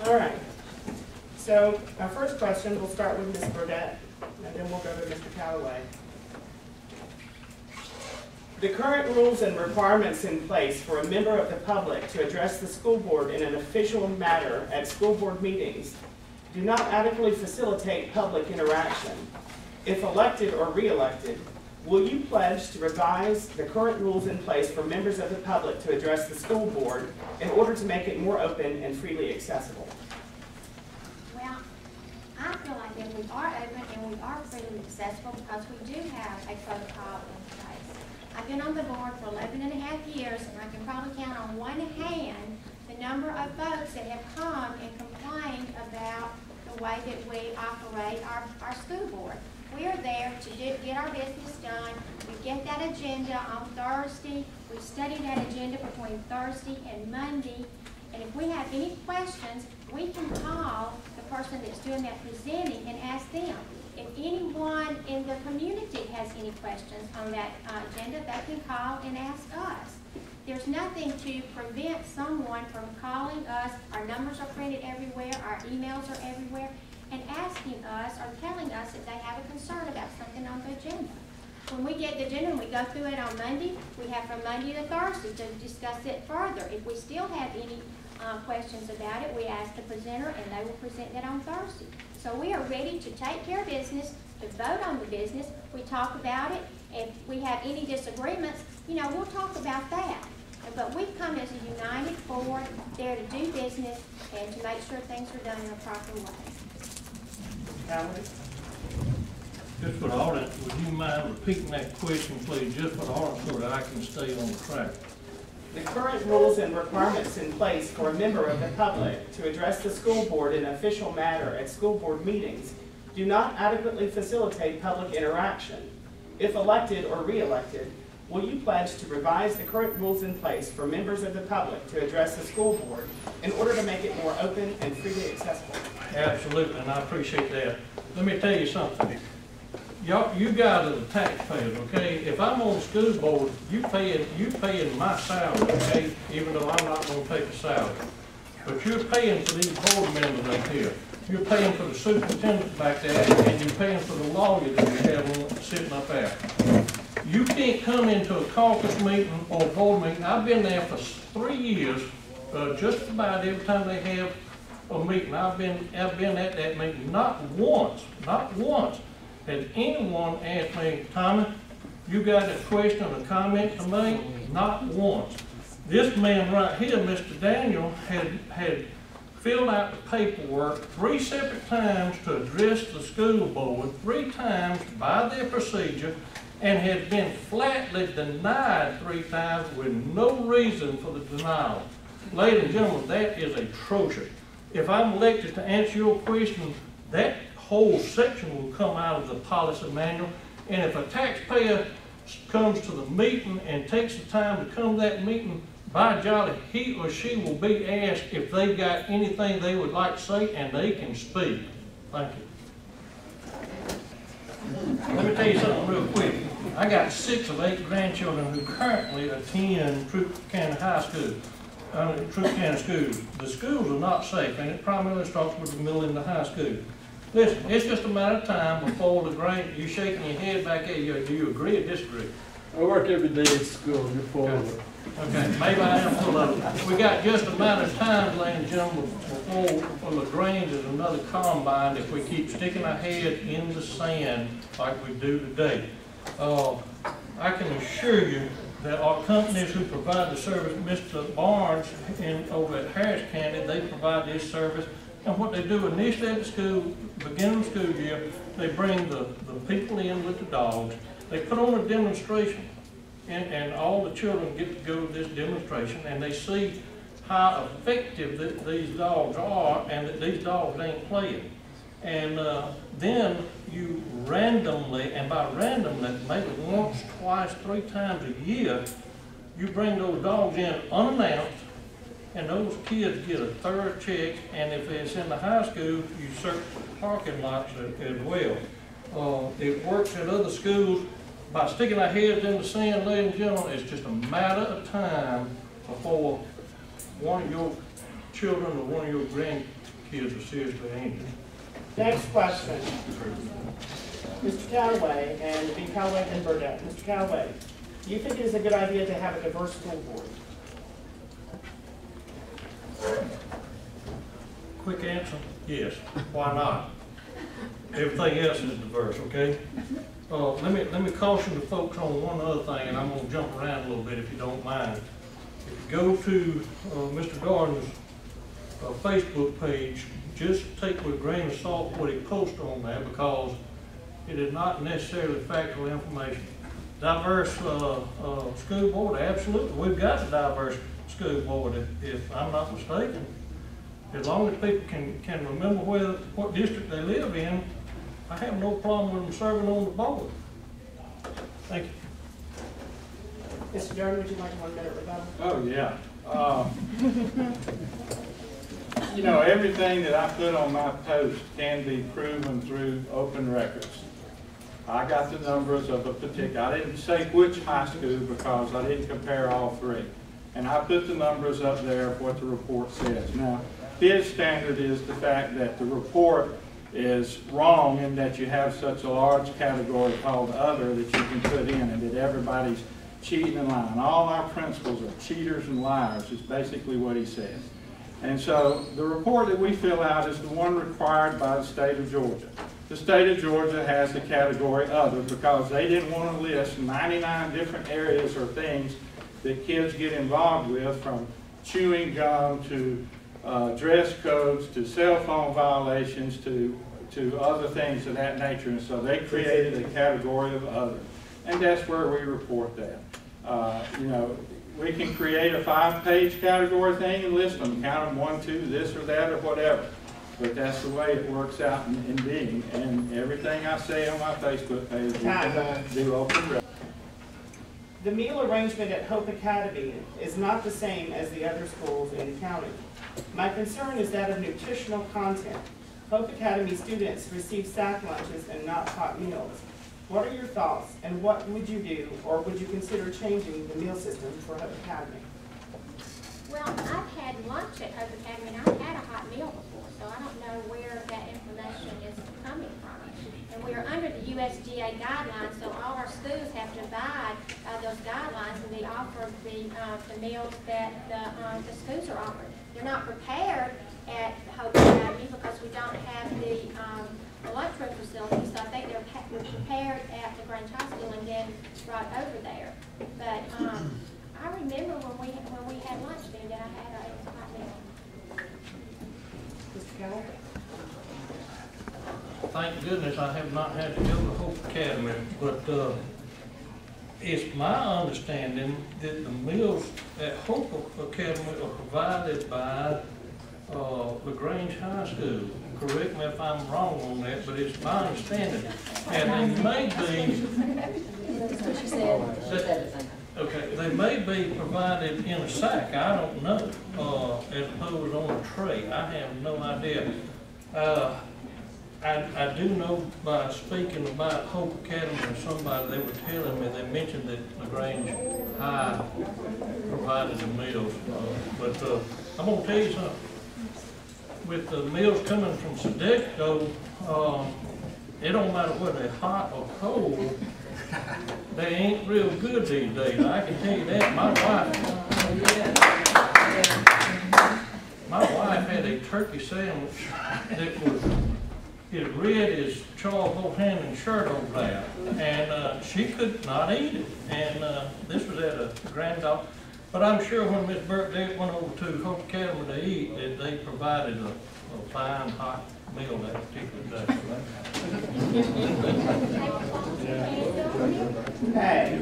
All right. So our first question, we'll start with Ms. Burdette, and then we'll go to Mr. Callaway. The current rules and requirements in place for a member of the public to address the school board in an official matter at school board meetings do not adequately facilitate public interaction. If elected or re-elected, will you pledge to revise the current rules in place for members of the public to address the school board in order to make it more open and freely accessible? Well, I feel like that we are open and we are freely accessible because we do have a protocol in place. I've been on the board for 11 and a half years, and I can probably count on one hand the number of folks that have come and complained about the way that we operate our school board. We are there to get our business done. We get that agenda on Thursday. We study that agenda between Thursday and Monday. And if we have any questions, we can call the person that's doing that presenting and ask them. If anyone in the community has any questions on that agenda, they can call and ask us. There's nothing to prevent someone from calling us. Our numbers are printed everywhere. Our emails are everywhere. And asking us or telling us that they have a concern about something on the agenda. When we get the agenda and we go through it on Monday, we have from Monday to Thursday to discuss it further. If we still have any questions about it, we ask the presenter and they will present that on Thursday. So we are ready to take care of business, to vote on the business. We talk about it. If we have any disagreements, we'll talk about that. But we've come as a united board there to do business and to make sure things are done in a proper way. Just for the audience, would you mind repeating that question, please, just for the audience so that I can stay on track? The current rules and requirements in place for a member of the public to address the school board in an official matter at school board meetings do not adequately facilitate public interaction. If elected or re-elected, will you pledge to revise the current rules in place for members of the public to address the school board in order to make it more open and freely accessible? Absolutely, and I appreciate that. Let me tell you something. You guys are the taxpayers, okay? If I'm on the school board, you paying my salary, okay? Even though I'm not going to take a salary. But you're paying for these board members up here. You're paying for the superintendent back there, and you're paying for the lawyer that you have sitting up there. You can't come into a caucus meeting or a board meeting. I've been there for 3 years, just about every time they have a meeting. I've been at that meeting. Not once has anyone asked me, Tommy, you got a question or a comment to make? Not once. This man right here, Mr. Daniel, had filled out the paperwork 3 separate times to address the school board, 3 times by their procedure, and had been flatly denied 3 times with no reason for the denial. Ladies and gentlemen, that is atrocious. If I'm elected to answer your question, that whole section will come out of the policy manual. And if a taxpayer comes to the meeting and takes the time to come to that meeting, by golly, he or she will be asked if they've got anything they would like to say, and they can speak. Thank you. Let me tell you something real quick. I got 6 of 8 grandchildren who currently attend Troup County High School. Troup County Schools. The schools are not safe, and it primarily starts with the middle and the high school. Listen, it's just a matter of time before the grain, you shaking your head back at you. Do you agree or disagree? I work every day at school. You're full of it. Okay, maybe I am full of it. We got just a matter of time, ladies and gentlemen, before LaGrange is another combine if we keep sticking our head in the sand like we do today. I can assure you that our companies who provide the service, Mr. Barnes over at Harris County, they provide this service. And what they do initially at the school, beginning of the school year, they bring the people in with the dogs. They put on a demonstration, and all the children get to go to this demonstration, and they see how effective these dogs are, and that these dogs ain't playing. And then you randomly, and by randomly, maybe once, twice, 3 times a year, you bring those dogs in unannounced, and those kids get a thorough check, and if it's in the high school, you search the parking lots as well. It works at other schools. By sticking our heads in the sand, ladies and gentlemen, it's just a matter of time before one of your children or one of your kids are seriously injured. Next question. Mr. Callaway, and B. Callaway and Burdette. Mr. Callaway, do you think it is a good idea to have a diverse school board? Quick answer, yes. Why not? Everything else is diverse, okay? Let me caution the folks on one other thing, and I'm gonna jump around a little bit if you don't mind. If you go to Mr. Darden's Facebook page, just take with a grain of salt what he posted on there, because it is not necessarily factual information. Diverse school board, absolutely. We've got a diverse school board, if I'm not mistaken. As long as people can remember what district they live in, I have no problem with them serving on the board. Thank you. Mr. Jordan, would you like 1 minute rebuttal? Oh, yeah. You know, everything that I put on my post can be proven through open records. I got the numbers of a particular, I didn't say which high school because I didn't compare all three. And I put the numbers up there of what the report says. Now, his standard is the fact that the report is wrong in that you have such a large category called other that you can put in, and that everybody's cheating and lying. All our principals are cheaters and liars is basically what he says. And so the report that we fill out is the one required by the state of Georgia. The state of Georgia has the category other because they didn't want to list 99 different areas or things that kids get involved with, from chewing gum to dress codes to cell phone violations to other things of that nature. And so they created a category of other. And that's where we report that. You know, we can create a 5-page category thing and list them, count them 1, 2, this or that or whatever. But that's the way it works out in being. And everything I say on my Facebook page, we can do open record. The meal arrangement at Hope Academy is not the same as the other schools in the county. My concern is that of nutritional content. Hope Academy students receive sack lunches and not hot meals. What are your thoughts, and what would you do, or would you consider changing the meal system for Hope Academy? Well, I've had lunch at Hope Academy, and I've had a hot meal before, so I don't know where that information is coming from. And we are under the USDA guidelines, so all our schools have to abide by those guidelines, and they offer the meals that the schools are offering. They're not prepared at Hope Academy because we don't have the lunchroom facility, so I think they're prepared at the Grange High School and then brought over there. But I remember when we had lunch there that I had a hot meal. Mr. Keller? Thank goodness I have not had to go to Hope Academy, but it's my understanding that the meals at Hope Academy are provided by LaGrange High School. Correct me if I'm wrong on that, but it's my understanding. And they may be, okay, they may be provided in a sack, I don't know, as opposed on a tray. I have no idea. I do know by speaking about Hope Academy or somebody, they were telling me, they mentioned that LaGrange High provided the meals. But I'm going to tell you something. With the meals coming from Sodexo, it don't matter whether they're hot or cold, they ain't real good these days. I can tell you that. My wife had a turkey sandwich that was as red as Charles Bohannon's shirt over there, and she could not eat it. And this was at a granddaughter. But I'm sure when Miss Burke went over to Hope Academy to eat, that they provided a fine hot meal that particular day. Hey.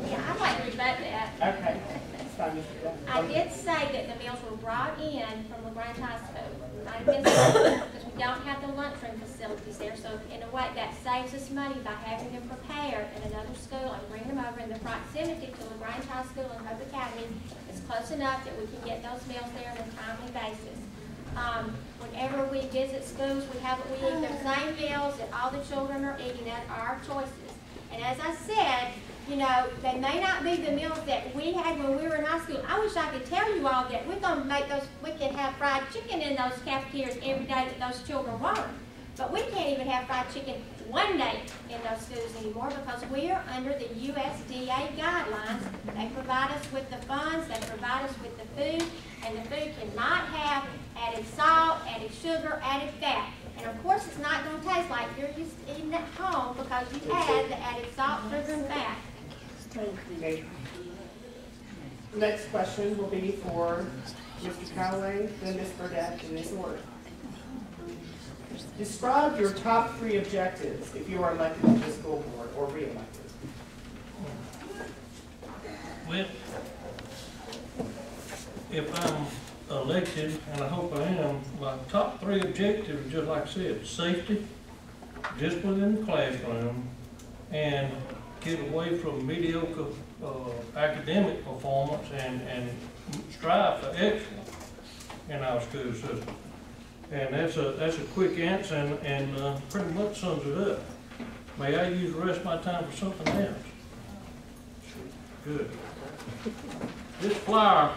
Yeah, I'd like to rebut that. Okay. That's fine, Mr. Keller. I did say that the meals were brought in from LaGrange High School. I did say because we don't have the lunchroom facilities there, so in a way that saves us money by having them prepared in another school and bring them over in the proximity to LaGrange High School and Hope Academy. It's close enough that we can get those meals there on a timely basis. Whenever we visit schools, we eat the same meals that all the children are eating at our choices. And as I said, You know, they may not be the meals that we had when we were in high school. I wish I could tell you all that we're going to make those, we can have fried chicken in those cafeterias every day that those children want. But we can't even have fried chicken one day in those schools anymore because we are under the USDA guidelines. They provide us with the funds, they provide us with the food, and the food cannot have added salt, added sugar, added fat. And of course it's not going to taste like you're used to eating at home because you add the added salt, sugar, and fat. Okay. Next question will be for Mr. Callaway, then Ms. Burdette, in this order. Describe your top 3 objectives if you are elected to the school board or re-elected. Well, if I'm elected, and I hope I am, my top 3 objectives, just like I said, safety, discipline in the classroom, and get away from mediocre academic performance and strive for excellence in our school system. And that's a quick answer and pretty much sums it up. May I use the rest of my time for something else? Good. This flyer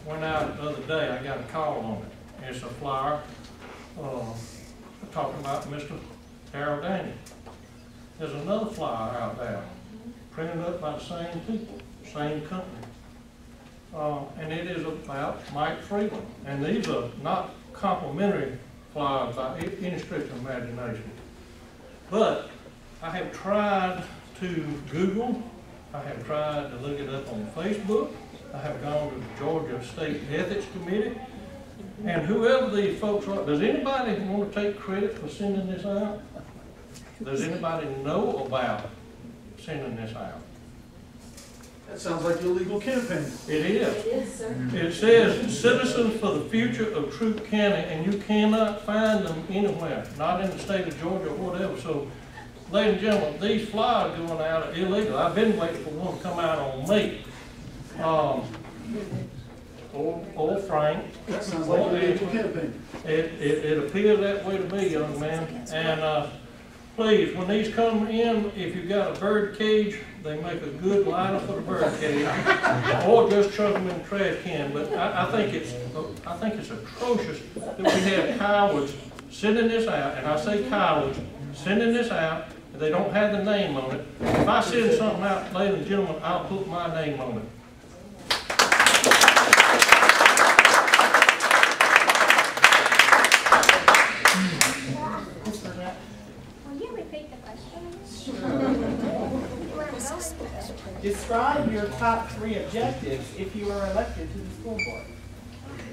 went out the other day. I got a call on it. It's a flyer talking about Mr. Harold Daniel. There's another flyer out there, printed up by the same people, same company. And it is about Mike Freeland. And these are not complimentary flyers by any stretch of imagination. But I have tried to Google, I have tried to look it up on Facebook, I have gone to the Georgia State Ethics Committee, and whoever these folks are, does anybody want to take credit for sending this out? Does anybody know about sending this out? That sounds like illegal campaign. It is. It is, sir. It says Citizens for the Future of Troup County, and you cannot find them anywhere, not in the state of Georgia or whatever. So, ladies and gentlemen, these flyers going out are illegal. I've been waiting for one to come out on me. Old Frank. That sounds like an illegal campaign. It appears that way to me, young man. And please, when these come in, if you've got a bird cage, they make a good liner for the bird cage, or just chuck them in the trash can. But I think it's atrocious that we have cowards sending this out, and I say cowards sending this out, and they don't have the name on it. If I send something out, ladies and gentlemen, I'll put my name on it. Describe your top 3 objectives if you are elected to the school board.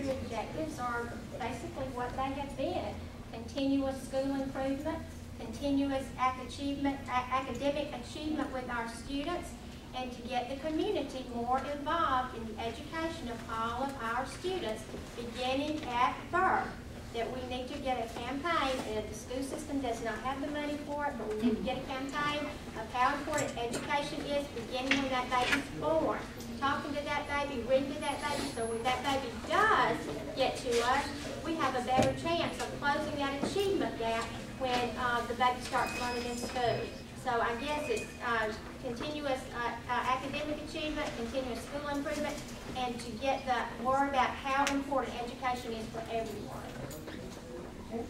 The objectives are basically what they have been: continuous school improvement, continuous academic achievement with our students, and to get the community more involved in the education of all of our students, beginning at birth. That we need to get a campaign, and the school system does not have the money for it, but we need to get a campaign of how important education is beginning when that baby's born. Talking to that baby, reading to that baby, so when that baby does get to us, we have a better chance of closing that achievement gap when the baby starts learning in school. So I guess it's continuous academic achievement, continuous school improvement, and to get the word about how important education is for everyone. Okay.